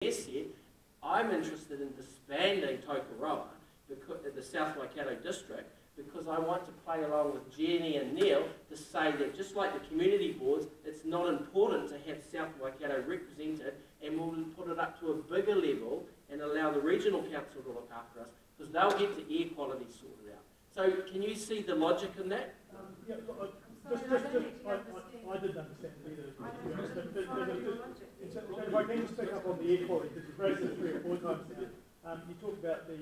said, I'm interested in disbanding Tokoroa, the South Waikato district, because I want to play along with Jenny and Neil to say that just like the community boards, it's not important to have South Waikato represented, and we'll put it up to a bigger level and allow the regional council to look after us, because they'll get the air quality sorted out. So can you see the logic in that? Yeah, I didn't understand it either. If I can just pick up on the air quality, because you've raised it 3 or 4 times now. You talked about the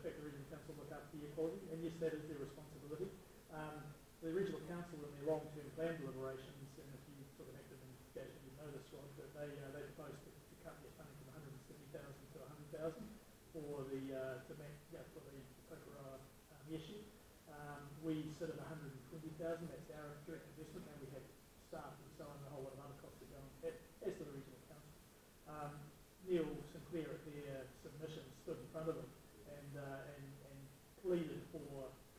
fact the regional council look after the air quality, and yes, that is their responsibility. The regional council in their long-term plan deliberations, and if you sort of active in engagement, you know this, Rod, that they proposed to cut their funding from 170,000 to 100,000 for the Tokoroa issue. We sit at 120,000. That's our direct investment, and we have staff and so on, and a whole lot of other costs that go on that, as to the regional council. Neil Sinclair at their submission stood in front of them and pleaded for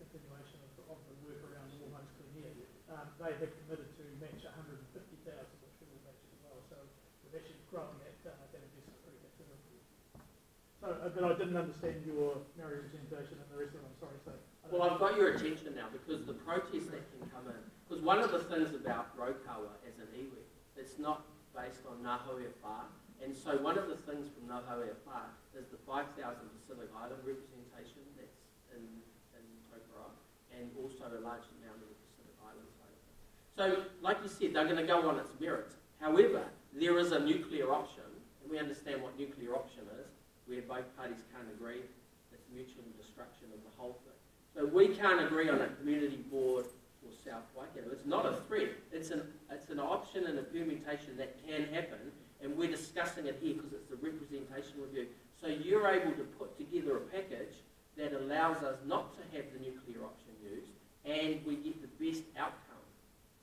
continuation of the work around All Homes Clean Air. They have committed to match 150,000, which we will match as well. So we've actually grown that investment pretty considerably. So, but I didn't understand your Maori representation and the rest of it. I'm sorry. So. Well, I've got your attention now because the protest that can come in. Because one of the things about Rokawa as an iwi, it's not based on Ngāhoe Whā. And so one of the things from Ngāhoe Whā is the 5,000 Pacific Island representation that's in Tokoroa, and also a large amount of the Pacific Island side of it. So, like you said, they're going to go on its merits. However, there is a nuclear option, and we understand what nuclear option is, where both parties can't agree. It's mutual destruction of the whole thing. So we can't agree on a community board for South Waikato. It's not a threat. It's an option and a permutation that can happen, and we're discussing it here because it's a representation review. So you're able to put together a package that allows us not to have the nuclear option used, and we get the best outcome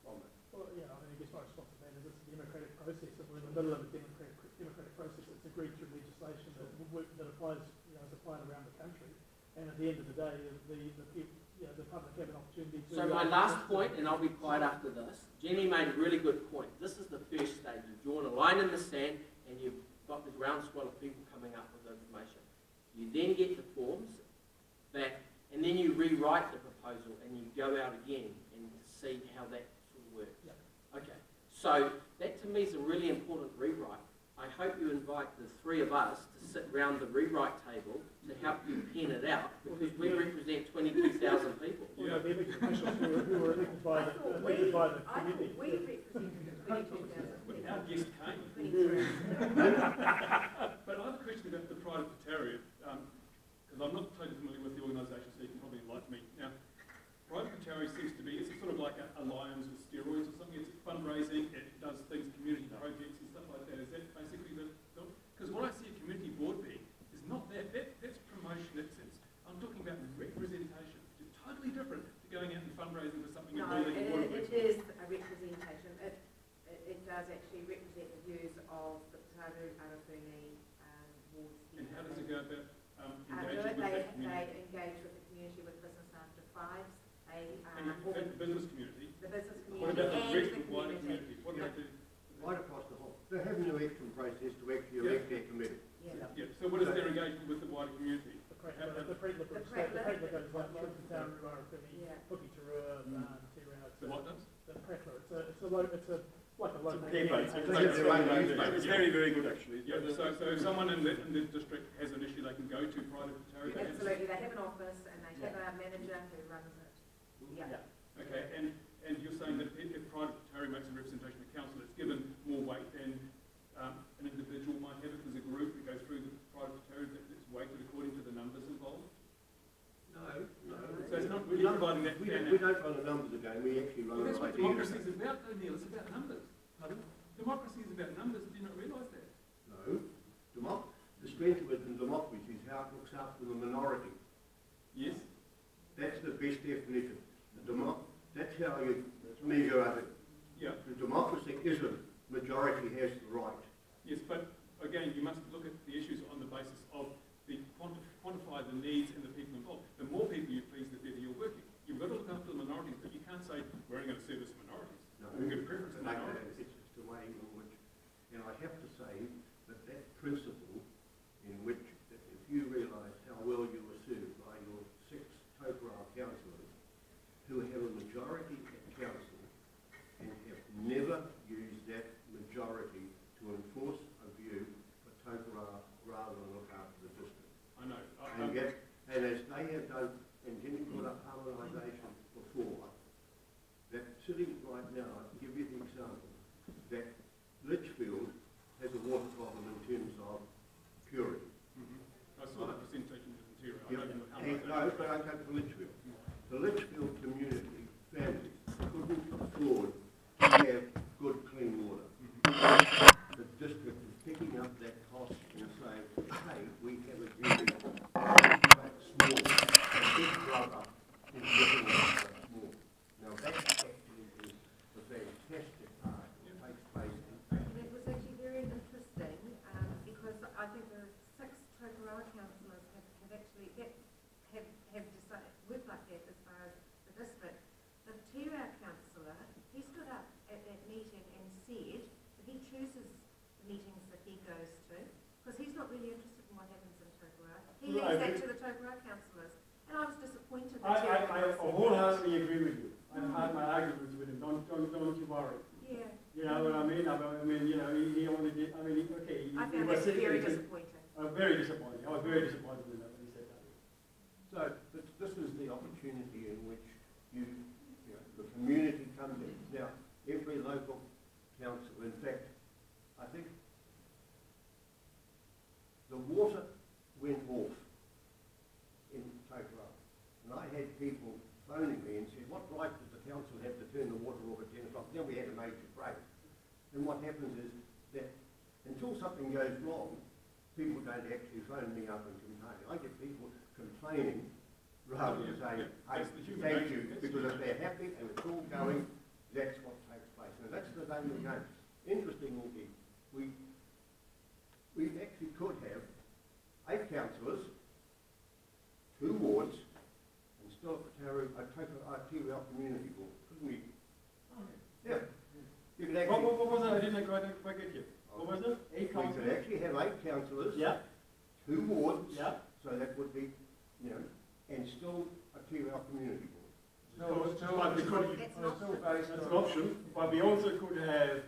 from it. Well, yeah, I mean, I guess my response to that is it's a democratic process, and we're in the middle of a democratic process that's agreed through legislation that applies, is applied around the country. And at the end of the day, the public have an opportunity to... So my last point, and I'll be quiet after this, Jenny made a really good point. This is the first stage. You've drawn a line in the sand, and you've got the groundswell of people coming up with information. You then get the forms back, and then you rewrite the proposal, and you go out again and see how that sort of works. Yep. Okay, so that to me is a really important rewrite. I hope you invite the 3 of us to sit round the rewrite table to help you pen it out, because we represent 22,000 people. Well, the elected officials who were elected by the committee. We represented 22,000. Our guest came. But I have a question about the Pride of Pataria, because I'm not totally familiar with the organisation, so you can probably enlighten me. Now, Pride of Pataria seems to be, it's sort of like a Lions with steroids or something. It's fundraising, it does things, community projects and stuff like that. Is that basically the... Because what I see a community board being is not that. That's promotion. I'm talking about representation, which is totally different to going out and fundraising for something. No, it is a representation. It does actually represent the views of the Pataru Arapuni wards. And how does it go about engaging with the community? They engage with the community with business after fives. And the business community. The business community. What about the wider community? What do they do? Right across the whole. They have an election process to actually elect their committee. Yeah. So what is their engagement with the wider community? The pre-look goes like Tokoroa, Arapuni, Puki Turua, Tirau. The what does? The pre-look. It's like a local. It's very, very good actually. Yeah. So if someone in the district has an issue, they can go to Pride of Pataria. Absolutely. They have an office and they have a manager who runs it. Yeah. Okay. And you're saying that if Pride of Pataria makes a representation of council, it's given more weight than an individual might have. If there's a group that goes through the Pride of Pataria that's weighted according to the numbers involved? No. So it's not really providing that. We don't run the numbers again, we actually run that's what ideas. Democracy is about, though, Neil. It's about numbers. Pardon? Democracy is about numbers. Do you not realise that? No. The strength of it in democracy is how it looks after the minority. Yes. That's the best definition. That's how you measure it. Yeah. The democracy isn't majority has the right. Yes, but again, you must look at the issues on the basis of the quantify the needs and the people involved. The more people you please, the better you're working. You've got to look after the minorities, but you can't say we're only going to service minorities. No, we give preference to minorities. It's the way in which, and I have to say that principle Tokoroa councillors have actually, have decided, worked like that as far as the district. The Tokoroa councillor, he stood up at that meeting and said that he chooses the meetings that he goes to, because he's not really interested in what happens in Tokoroa. He leaves that to the Tokoroa councillors. And I was disappointed that I wholeheartedly agree with you. I've had my arguments with him. Don't you worry. Yeah. You know what I mean? I mean, you know, he only did. I mean, okay. I found that very disappointing. Very disappointing. I was very disappointed with that when he said that. So this is the opportunity in which the community comes in. Now, every local council, in fact, I think the water went off in Tokoroa. And I had people phoning me and said, what right does the council have to turn the water off at 10 o'clock? Then we had a major break. And what happens is that until something goes wrong, people don't actually phone me up and complain. I get people complaining rather than saying, hey, thank you, because if they're happy and it's all going, that's what takes place. Now that's the name of the game. Interesting will be, we actually could have 8 councillors, 2 wards, and still a Tokoroa community board, couldn't we? Yeah. You could actually, What was that? I didn't quite get you. What was it? 8 we councillors? could actually have 8 councillors, Yeah. 2 wards, Yeah. so that would be, and still a Tokoroa community board. But we could, That's that's an option, but we also could have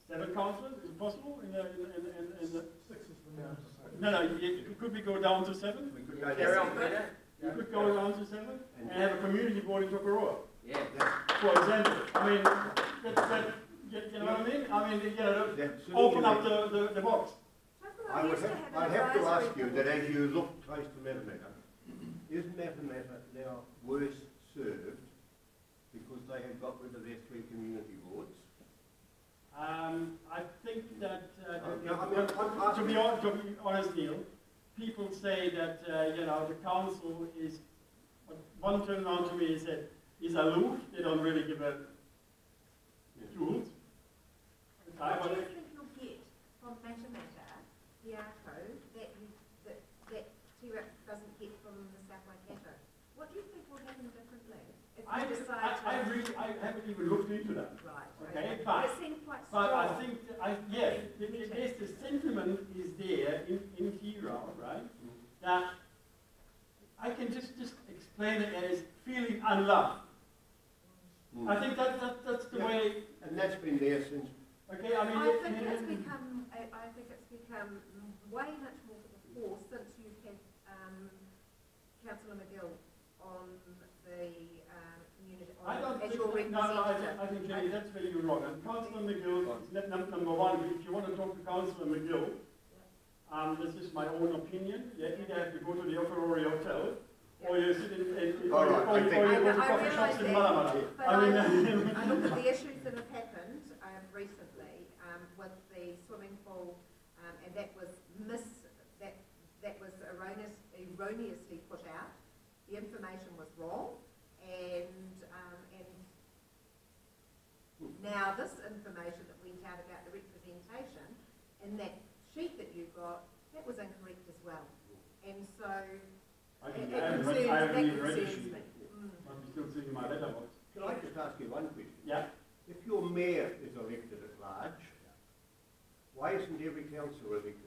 7 councillors. Is it possible? In the 6 is the minimum. could we go down to 7? We could go Carry down. on, Peter. We could go down to 7 and have a community board in Tokoroa, Yeah. for example. I mean, you know what I mean? I mean, That's open up the box. I'd have to ask you that as you look close to Matamata, is Matamata now worse served because they have got rid of their 3 community boards? I think that, I'm to be honest, Neil, people say that, the council is, one turned around to me and said, is aloof, they don't really give a tools. What do you think you'll get from Matamata, the ARCO, that Tokoroa doesn't get from the South Waikato? What do you think will happen differently if we decide to... I haven't even looked into that. Right, Okay, but it seemed quite strong. But I think, yes, the sentiment is there in Tokoroa, right? That I can just explain it as feeling unloved. I think that's the way. And that's been there since. Okay, I mean. I think it's become way much more to the fore since you've had Councillor McGill on the community as your representative. I think, Jenny, that's where you're wrong. And Councillor McGill is number one. If you want to talk to Councillor McGill, this is my own opinion. You either have to go to the Tokoroa Hotel, or you sit in or you go to coffee shops in Matamata. I look at the issues that have happened recently with the swimming pool, and that was erroneously put out. The information was wrong, and now this information that went out about the representation in that sheet that you got, that was incorrect as well. And so I haven't even read the sheet. me. I'm still sitting in my letterbox. Can I just ask you one question? Yeah. If your mayor is elected at large, why isn't every councillor elected